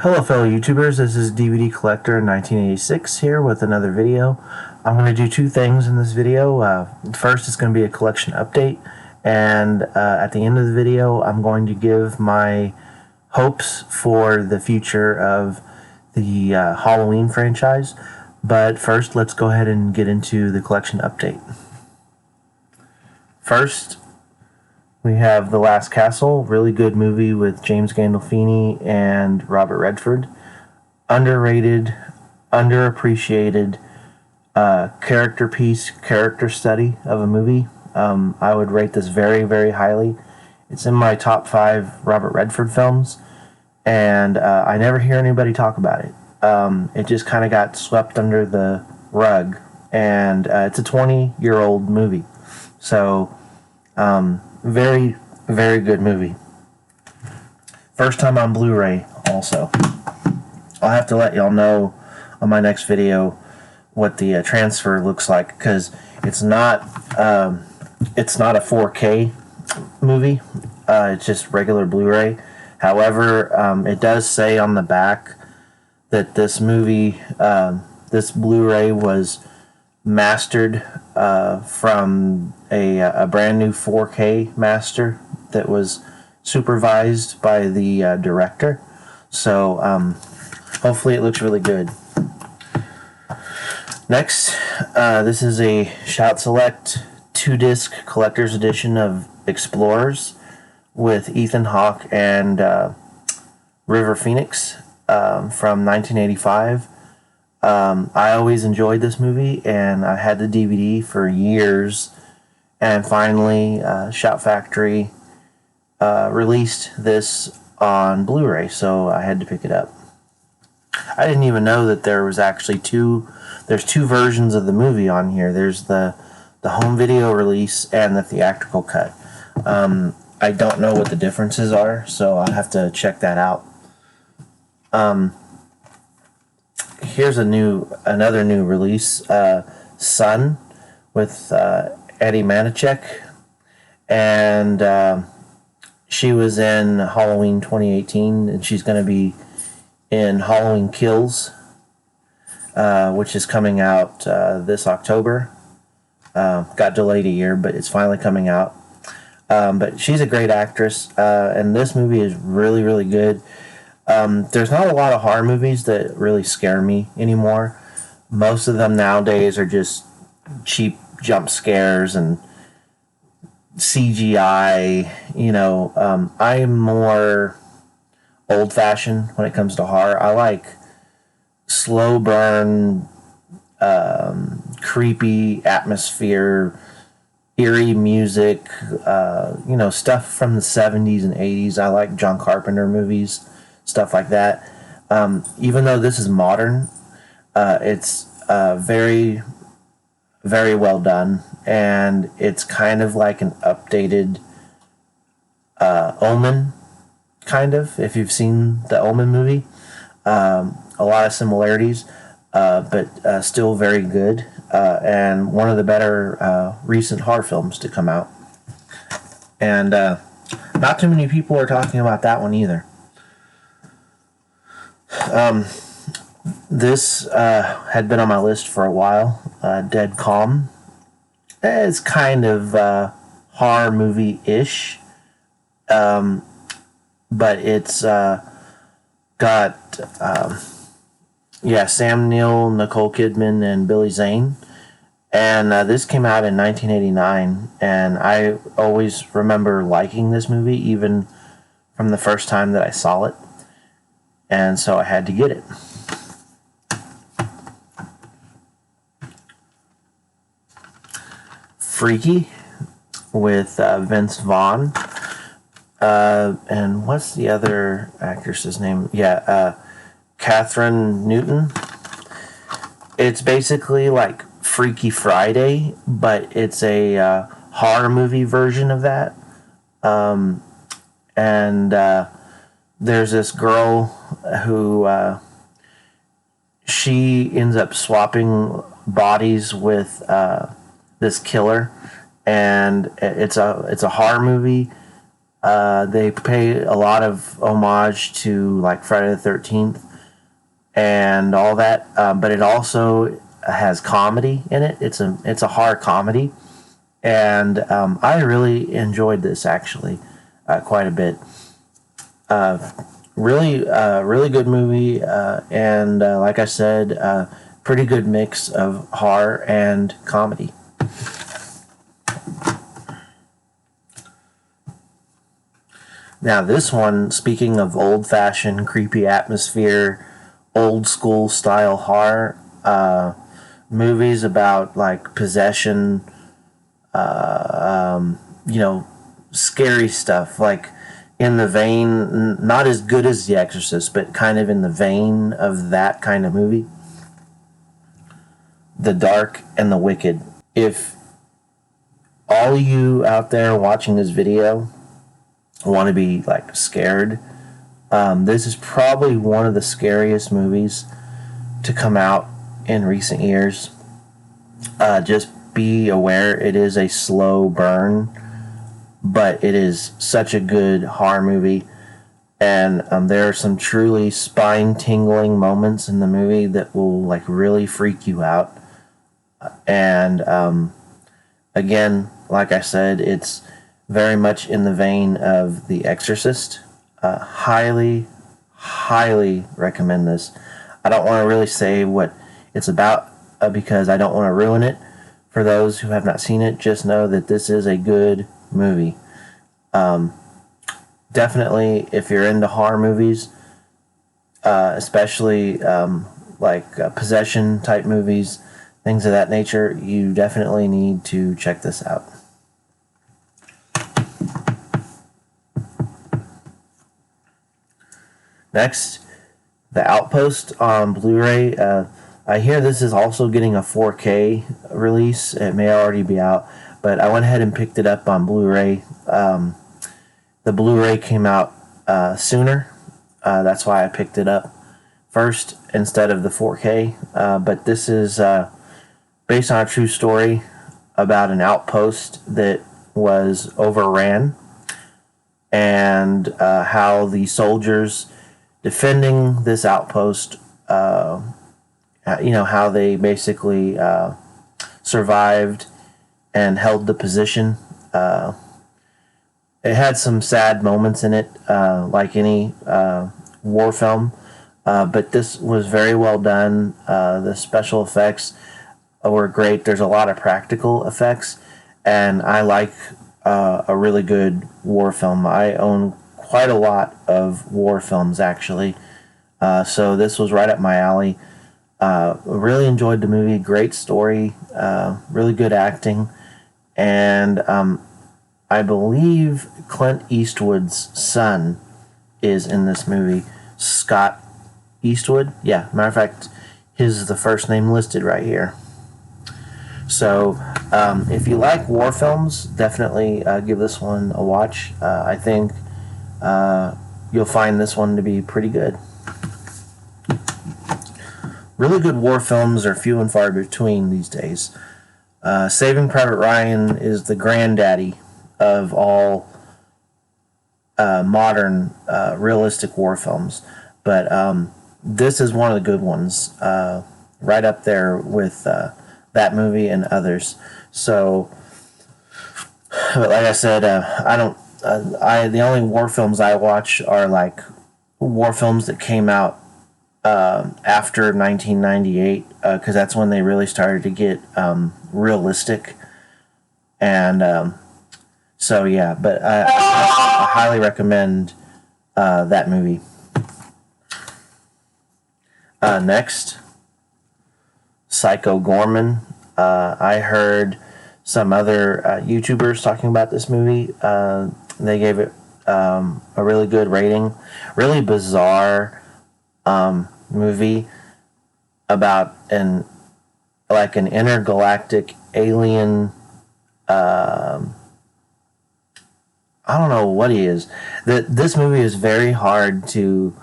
Hello fellow YouTubers, this is DVD Collector 1986 here with another video. I'm going to do two things in this video. First, it's going to be a collection update, and at the end of the video I'm going to give my hopes for the future of the Halloween franchise. But first, let's go ahead and get into the collection update. First, we have The Last Castle, really good movie with James Gandolfini and Robert Redford. Underrated, underappreciated character piece, character study of a movie. I would rate this very, very highly. It's in my top 5 Robert Redford films, and I never hear anybody talk about it. It just kind of got swept under the rug, and it's a 20-year-old movie. So, very, very good movie. First time on Blu-ray also. I'll have to let y'all know on my next video what the transfer looks like, because it's not a 4K movie. It's just regular Blu-ray. However, it does say on the back that this movie, this Blu-ray was mastered from a brand new 4K master that was supervised by the director. So hopefully it looks really good. Next, this is a Shout Select 2-disc collector's edition of Explorers with Ethan Hawke and River Phoenix from 1985. I always enjoyed this movie, and I had the DVD for years, and finally Shout Factory released this on Blu-ray, so I had to pick it up. I didn't even know that there was actually there's two versions of the movie on here. There's the home video release and the theatrical cut. I don't know what the differences are, so I'll have to check that out. Here's another new release, Sun, with Eddie Manichek, and she was in Halloween 2018, and she's going to be in Halloween Kills, which is coming out this October. Got delayed a year, but it's finally coming out. But she's a great actress, and this movie is really, really good. There's not a lot of horror movies that really scare me anymore. Most of them nowadays are just cheap jump scares and CGI. I'm more old-fashioned when it comes to horror. I like slow burn, creepy atmosphere, eerie music, stuff from the 70s and 80s. I like John Carpenter movies, stuff like that. Even though this is modern, it's very, very well done, and it's kind of like an updated Omen, kind of, if you've seen the Omen movie. A lot of similarities, but still very good, and one of the better recent horror films to come out. And not too many people are talking about that one either. This had been on my list for a while. Dead Calm. It's kind of horror movie-ish, but it's got Sam Neill, Nicole Kidman, and Billy Zane. And this came out in 1989, and I always remember liking this movie, even from the first time that I saw it. And so I had to get it. Freaky with Vince Vaughn. And what's the other actress's name? Catherine Newton. It's basically like Freaky Friday, but it's a horror movie version of that. There's this girl who she ends up swapping bodies with this killer, and it's a horror movie They pay a lot of homage to like Friday the 13th and all that, but it also has comedy in it. It's a horror comedy, and I really enjoyed this actually quite a bit. Really good movie, and like I said, pretty good mix of horror and comedy. Now, this one, speaking of old fashioned, creepy atmosphere, old school style horror, movies about like possession, you know, scary stuff, like in the vein, not as good as The Exorcist, but kind of in the vein of that kind of movie. The Dark and the Wicked. If all of you out there watching this video want to be like scared, this is probably one of the scariest movies to come out in recent years. Just be aware it is a slow burn, but it is such a good horror movie, and there are some truly spine tingling moments in the movie that will like really freak you out. And again, like I said, it's very much in the vein of The Exorcist. Highly, highly recommend this. I don't want to really say what it's about because I don't want to ruin it for those who have not seen it. Just know that this is a good movie. Definitely, if you're into horror movies, especially possession type movies, things of that nature, you definitely need to check this out. Next, The Outpost on Blu-ray. I hear this is also getting a 4K release. It may already be out, but I went ahead and picked it up on Blu-ray. The Blu-ray came out sooner. That's why I picked it up first instead of the 4K. But this is based on a true story about an outpost that was overran, and how the soldiers defending this outpost, how they basically survived and held the position. It had some sad moments in it, like any war film, but this was very well done. The special effects were great. There's a lot of practical effects, and I like a really good war film. I own quite a lot of war films, actually, so this was right up my alley. Really enjoyed the movie. Great story, really good acting, and I believe Clint Eastwood's son is in this movie. Scott Eastwood. Yeah, matter of fact, his is the first name listed right here. So, if you like war films, definitely give this one a watch. I think you'll find this one to be pretty good. Really good war films are few and far between these days. Saving Private Ryan is the granddaddy of all modern realistic war films, but this is one of the good ones, right up there with that movie and others. So, but like I said, the only war films I watch are like war films that came out after 1998, because that's when they really started to get realistic. And so yeah, but I highly recommend that movie. Next, Psycho Gorman. I heard some other YouTubers talking about this movie. They gave it a really good rating. Really bizarre movie about an intergalactic alien. I don't know what he is. This movie is very hard to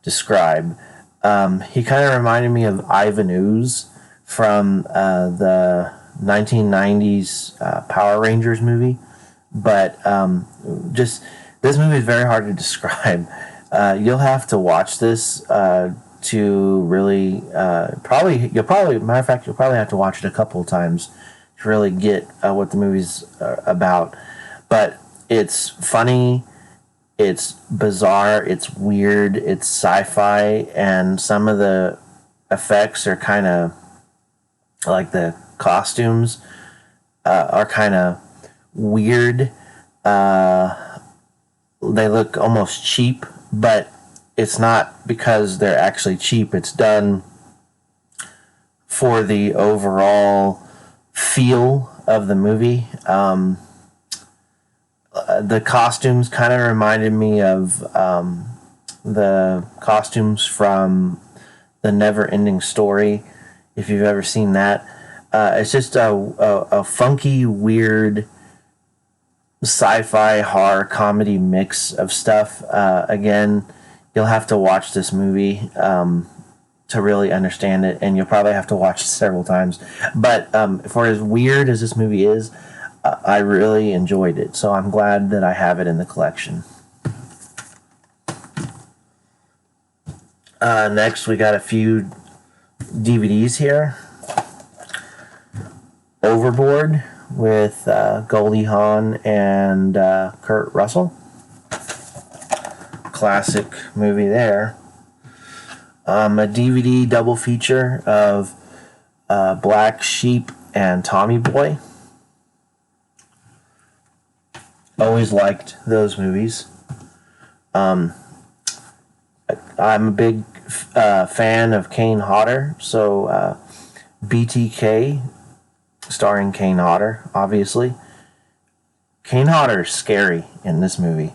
describe. He kind of reminded me of Ivan Ooze from the 1990s Power Rangers movie, but just This movie is very hard to describe. You'll have to watch this to really matter of fact, you'll probably have to watch it a couple of times to really get what the movie's about. But it's funny, it's bizarre, it's weird, it's sci-fi, and some of the effects are kind of like the costumes are kind of weird. They look almost cheap, but it's not because they're actually cheap. It's done for the overall feel of the movie. The costumes kind of reminded me of the costumes from The Never Ending Story, if you've ever seen that. It's just a funky, weird sci-fi horror comedy mix of stuff. Again, you'll have to watch this movie to really understand it, and you'll probably have to watch it several times. But for as weird as this movie is, I really enjoyed it, so I'm glad that I have it in the collection. Next, we got a few DVDs here. Overboard with Goldie Hawn and Kurt Russell. Classic movie there. A DVD double feature of Black Sheep and Tommy Boy. Always liked those movies. I'm a big fan of Kane Hodder, so BTK, starring Kane Hodder, obviously. Kane Hodder's scary in this movie.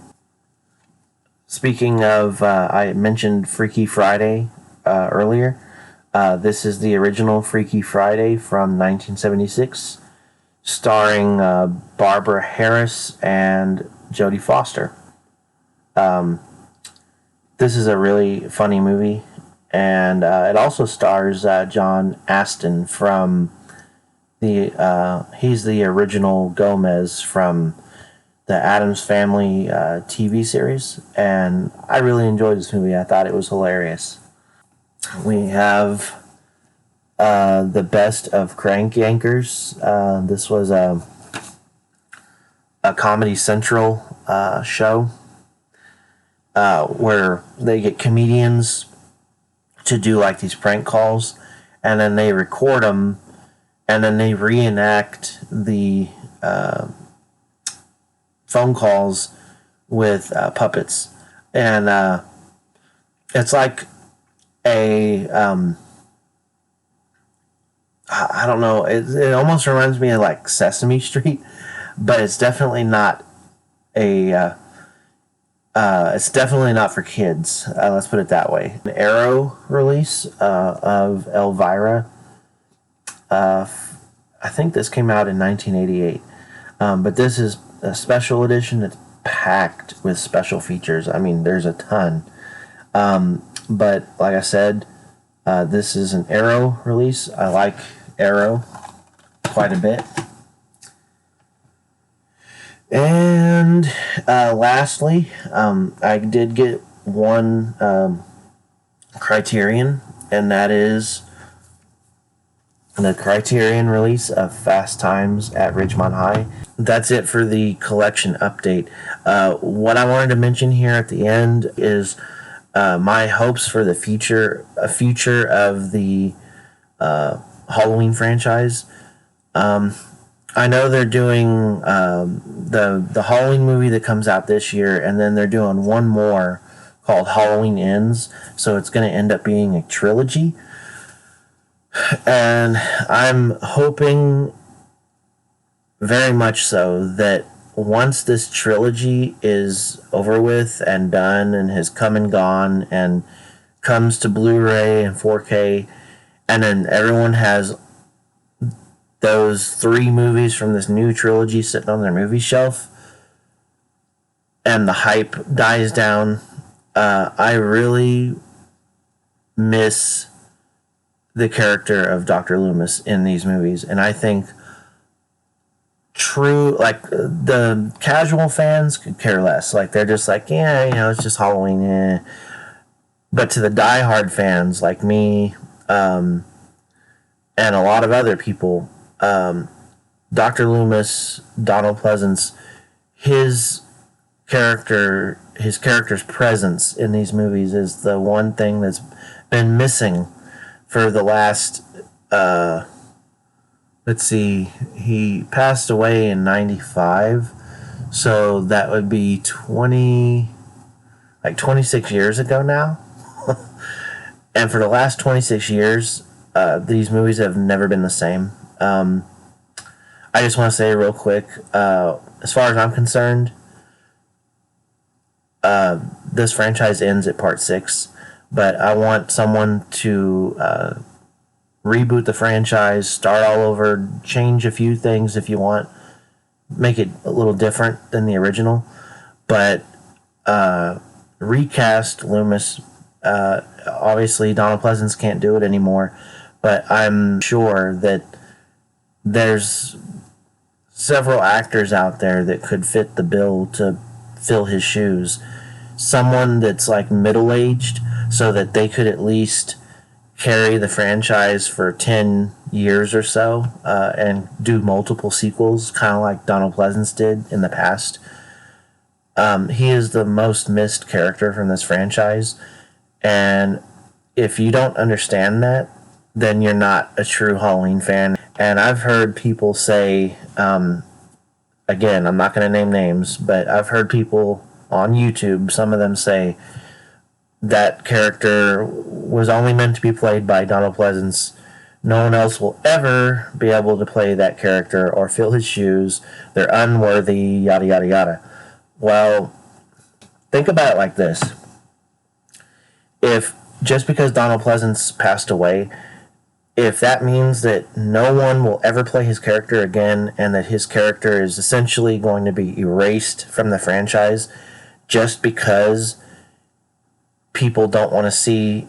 Speaking of, I mentioned Freaky Friday earlier. This is the original Freaky Friday from 1976, starring Barbara Harris and Jodie Foster. This is a really funny movie, and it also stars John Astin from he's the original Gomez from the Addams Family TV series, and I really enjoyed this movie. I thought it was hilarious. We have the Best of Crank Yankers. This was a Comedy Central show where they get comedians to do like these prank calls, and then they record them, and then they reenact the phone calls with puppets. And it's like a I don't know, it almost reminds me of like Sesame Street, but it's definitely not it's definitely not for kids. Let's put it that way. An Arrow release of Elvira. I think this came out in 1988. But this is a special edition that's packed with special features. I mean, there's a ton. But like I said, this is an Arrow release. I like Arrow quite a bit. And lastly, I did get one Criterion, and that is the Criterion release of Fast Times at Ridgemont High. That's it for the collection update. What I wanted to mention here at the end is my hopes for the future of the Halloween franchise. I know they're doing the Halloween movie that comes out this year, and then they're doing one more called Halloween Ends, so it's going to end up being a trilogy. And I'm hoping very much so that once this trilogy is over with and done and has come and gone and comes to Blu-ray and 4K, and then everyone has those 3 movies from this new trilogy sitting on their movie shelf and the hype dies down, I really miss the character of Dr. Loomis in these movies, and I think true, like the casual fans could care less. Like they're just like, yeah, you know, it's just Halloween. But to the diehard fans like me, and a lot of other people, Dr. Loomis, Donald Pleasance, his character's presence in these movies is the one thing that's been missing for the last, let's see, he passed away in 95, so that would be 26 years ago now. And for the last 26 years, these movies have never been the same. I just want to say real quick, as far as I'm concerned, this franchise ends at part 6, but I want someone to reboot the franchise, start all over, change a few things if you want, make it a little different than the original, but recast Loomis. Obviously, Donald Pleasance can't do it anymore, but I'm sure that there's several actors out there that could fit the bill to fill his shoes. Someone that's like middle-aged so that they could at least carry the franchise for 10 years or so, and do multiple sequels, kind of like Donald Pleasance did in the past. He is the most missed character from this franchise, and if you don't understand that, then you're not a true Halloween fan. And I've heard people say, again, I'm not going to name names, but I've heard people on YouTube, some of them say that character was only meant to be played by Donald Pleasance. No one else will ever be able to play that character or fill his shoes. They're unworthy, yada, yada, yada. Well, think about it like this. If just because Donald Pleasance passed away, if that means that no one will ever play his character again and that his character is essentially going to be erased from the franchise just because people don't want to see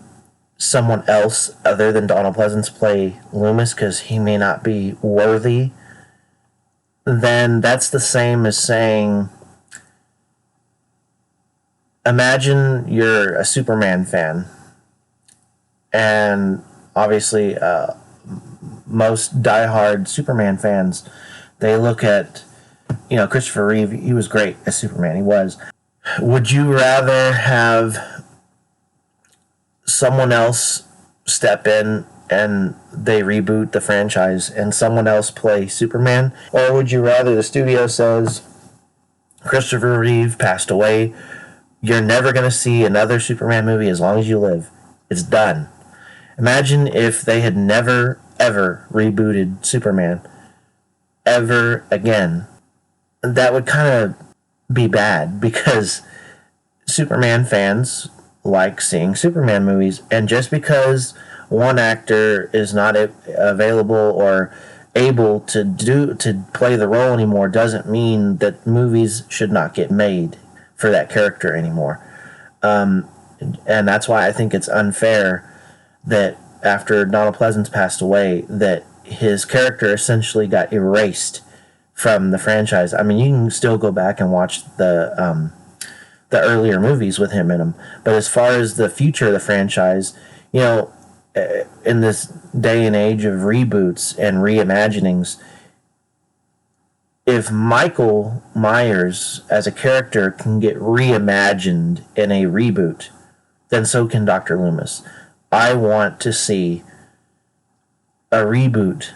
someone else other than Donald Pleasance play Loomis because he may not be worthy, then that's the same as saying, imagine you're a Superman fan, and obviously most diehard Superman fans, they look at, you know, Christopher Reeve, he was great as Superman, he was. Would you rather have someone else step in and they reboot the franchise and someone else play Superman? Or would you rather the studio says, Christopher Reeve passed away, you're never going to see another Superman movie as long as you live. It's done. Imagine if they had never, ever rebooted Superman ever again. That would kind of be bad because Superman fans like seeing Superman movies, and just because one actor is not available or able to play the role anymore doesn't mean that movies should not get made for that character anymore. And that's why I think it's unfair that after Donald Pleasance passed away, that his character essentially got erased from the franchise. I mean, you can still go back and watch the earlier movies with him in them, but as far as the future of the franchise, you know, in this day and age of reboots and reimaginings, if Michael Myers as a character can get reimagined in a reboot, then so can Dr. Loomis. I want to see a reboot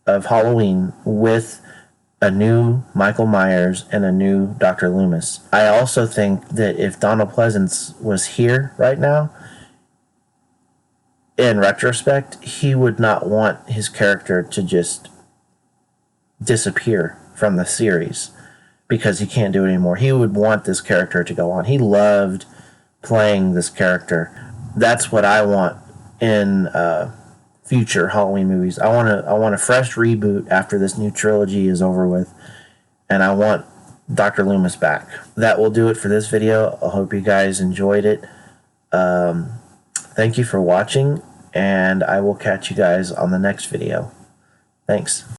of Halloween with a new Michael Myers and a new Dr. Loomis. I also think that if Donald Pleasance was here right now, in retrospect, he would not want his character to just disappear from the series because he can't do it anymore. He would want this character to go on. He loved playing this character. That's what I want in future Halloween movies. I want a fresh reboot after this new trilogy is over with, and I want Dr. Loomis back. That will do it for this video. I hope you guys enjoyed it. Thank you for watching, and I will catch you guys on the next video. Thanks.